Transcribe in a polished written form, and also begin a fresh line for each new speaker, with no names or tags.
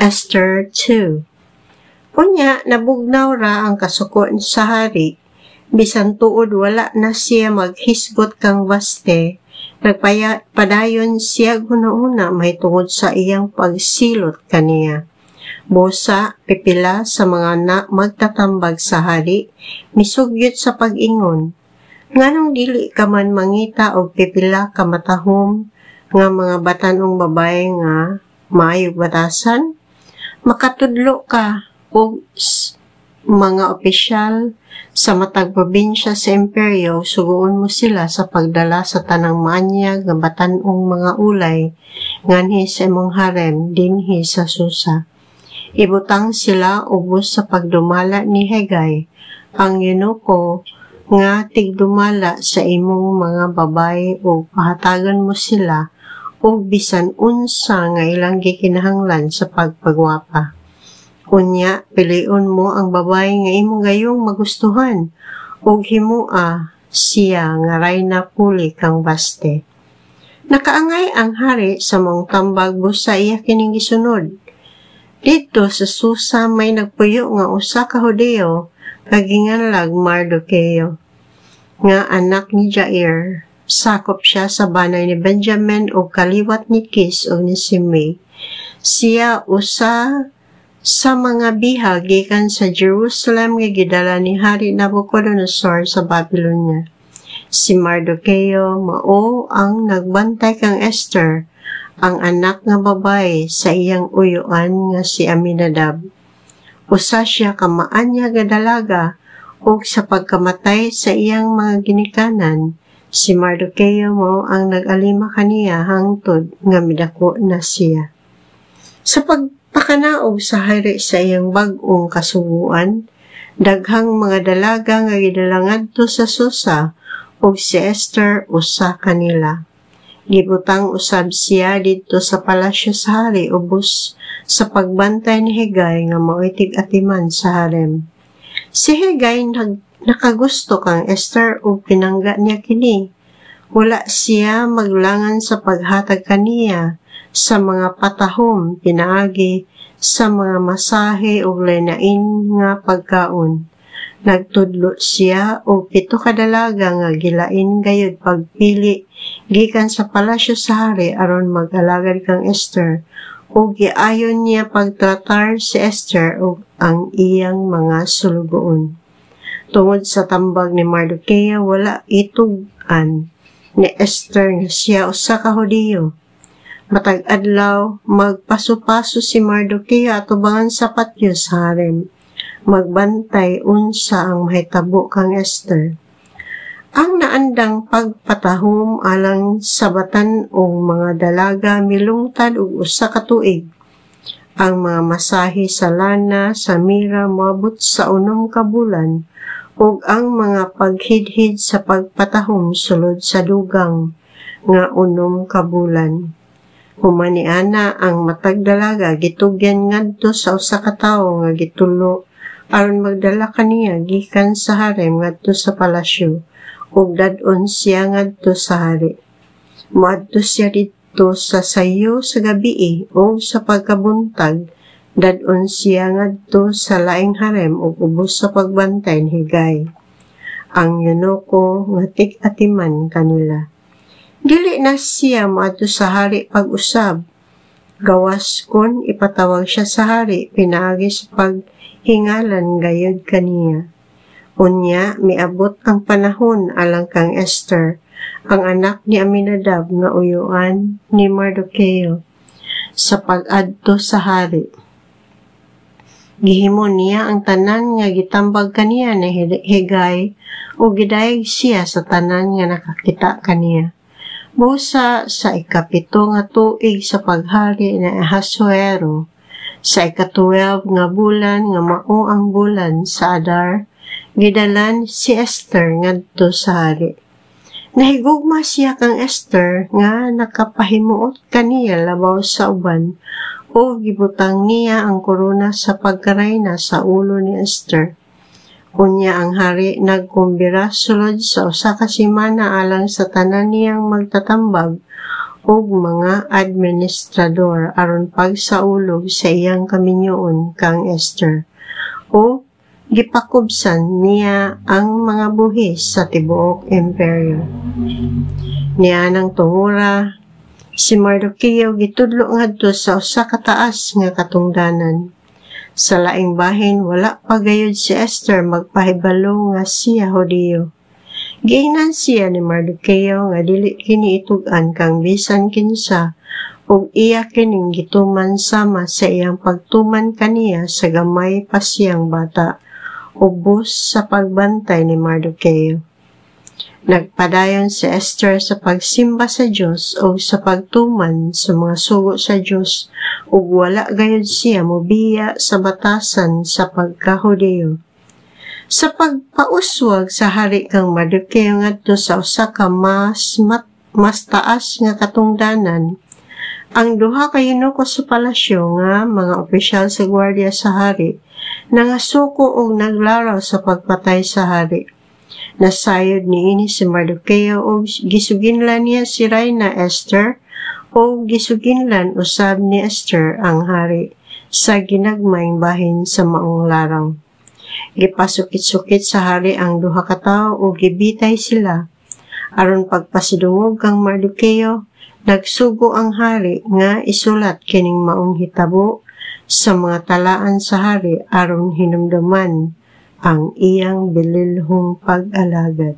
Esther 2. Unya, nabugnaw ra ang kasukon sa hari. Bisan tuod wala na siya maghisgot kang Vaste, nagpadayon siya guna-una may tungod sa iyang pagsilot kaniya. Busa, pipila sa mga magtatambag sa hari, misugyot sa pag-ingon. Nganong dili ka man mangita og pipila ka matahom nga mga batanong babae nga maayog batasan? Makatudlo ka og mga opisyal sa matag probinsya sa imperyo, suguon mo sila sa pagdala sa tanang maanyag nga batanong mga ulay nganhi sa imong harem dinhi sa Susa. Ibutang sila ubos sa pagdumala ni Hegay, ang eunuko nga tigdumala sa imong mga babae o pahatagan mo sila o bisan unsa nga ilang gikinahanglan sa pagpagwapa. Unya, piliun mo ang babae nga imong gayong magustuhan o himua siya nga rayna puli kang Vaste. Nakaangay ang hari sa mong tambag busa iya kining gisunod. Dito sa Susa may nagpuyo nga usa ka Hudeo kaginganlag Mardocheo nga anak ni Jair. Sakop siya sa banay ni Benjamin o kaliwat ni Kis o ni Simei. Siya usa sa mga bihag gikan sa Jerusalem nga gidala ni Hari Nabucodonosor sa Babylonia. Si Mardocheo mao ang nagbantay kang Esther, ang anak nga babae sa iyang uyuan nga si Aminadab. Usa siya kamaanya nga dalaga ug sa pagkamatay sa iyang mga ginikanan, si Mardocheo mo ang nag-alima kaniya hangtod nga midako na siya. Sa pagpakanaog sa hari sa iyang bag-ong kasuguan, daghang mga dalaga nga gidala ngadto sa Susa ug si Esther usa kanila. Gibutang usab siya dito sa palasyo sa hari ubos sa pagbantay ni Hegay nga mao'y tig-atiman sa harem. Si Hegay nakagusto kang Esther ug pinangga niya kini. Wala siya maglangan sa paghatag kaniya sa mga patahom pinaagi sa mga masahe ug lain nga pagkaon. Nagtudlo siya og 7 ka dalaga nga gilain gayud pagpili gikan sa palasyo sa hari aron mag-alagad kang Esther ug giayon niya pagtratar si Esther ug ang iyang mga sulugoon. Tungod sa tambag ni Mardocheo wala itug-an ni Esther nga siya usa ka Hudeo. Matag adlaw magpaso-paso si Mardocheo atubangan sa patyo sa harem, magbantay unsa ang mahitabo kang Esther. Ang naandang pagpatahom alang sa batan-ong mga dalaga milungtad og usa ka tuig. Ang mga masahe sa lana sa mira moabot sa 6 ka bulan ug ang mga paghidhid sa pagpatahom sulod sa dugang nga 6 ka bulan. Humaniana ang matag dalaga gitugyan ngadto sa usa ka tawo nga gitulo aron magdala kaniya gikan sa harem ngadto sa palasyo ug dadon siya ngadto sa hari. Moadto siya dito sa sayo sa gabii o sa pagkabuntag, dadon siya ngadto sa laing harem ug ubos sa pagbantay ni Hegay, ang eunuko nga tig-atiman kanila. Dili na siya moadto sa hari pag-usab. Gawas kun ipatawag siya sa hari pinaagi sa paghingalan gayud kaniya. Unya, miabot ang panahon alang kang Esther, ang anak ni Aminadab nga uyuan ni Mardocheo, sa pag-adto sa hari. Gihimo niya ang tanan nga gitambag kaniya ni Hegay o gidayeg siya sa tanan nga nakakita kaniya. Busa sa ikapito nga tuig sa paghari ni Ahasuero, sa ika-12 nga bulan nga mao ang bulan sa Adar, gidalan si Esther ngadto sa hari. Nahigugma siya kang Esther nga nakapahimuot kaniya labaw sa uban o gibutang niya ang korona sa pagkarayna sa ulo ni Esther. Unya ang hari nagkumbira sulod sa usa ka semana alang sa tanan niyang magtatambag ug mga administrador aron pagsaulog sa iyang kaminyoon kang Esther, o gipakubsan niya ang mga buhis sa tibuok imperyo. Nianang tungura, si Mardoqueo gitudlo ngadto sa usa ka taas nga katungdanan. Sa laing bahin wala pa gayud si Esther magpahibalo nga siya Hudiyo. Giingnan siya ni Mardoqueo nga dili kini itug-an kang bisan kinsa, ug iya kining gituman sama sa iyang pagtuman kaniya sa gamay pa siyang bata, ubos sa pagbantay ni Mardoqueo. Nagpadayon si Esther sa pagsimba sa Dios o sa pagtuman sa mga sugo sa Dios, ug wala gayud siya mobiya sa batasan sa pagkahudiyo. Sa pagpauswag sa hari kang Mardoqueo ngadto sa usa ka mas taas nga katungdanan, ang duha ka yunuko sa palasyo nga mga opisyal sa gwardiya sa hari nangasuko og naglaraw sa pagpatay sa hari. Nasayod niini si Mardoqueo o gisuginlan niya si Reyna Esther o gisuginlan usab ni Esther ang hari sa ginagmayng bahin sa maong laraw. Gipasukit-sukit sa hari ang duha ka tawo o gibitay sila. Aron pagpasidungog kang Mardoqueo, nagsugo ang hari nga isulat kining maong hitabo sa mga talaan sa hari aron hinumduman ang iyang bililhong pag-alagad.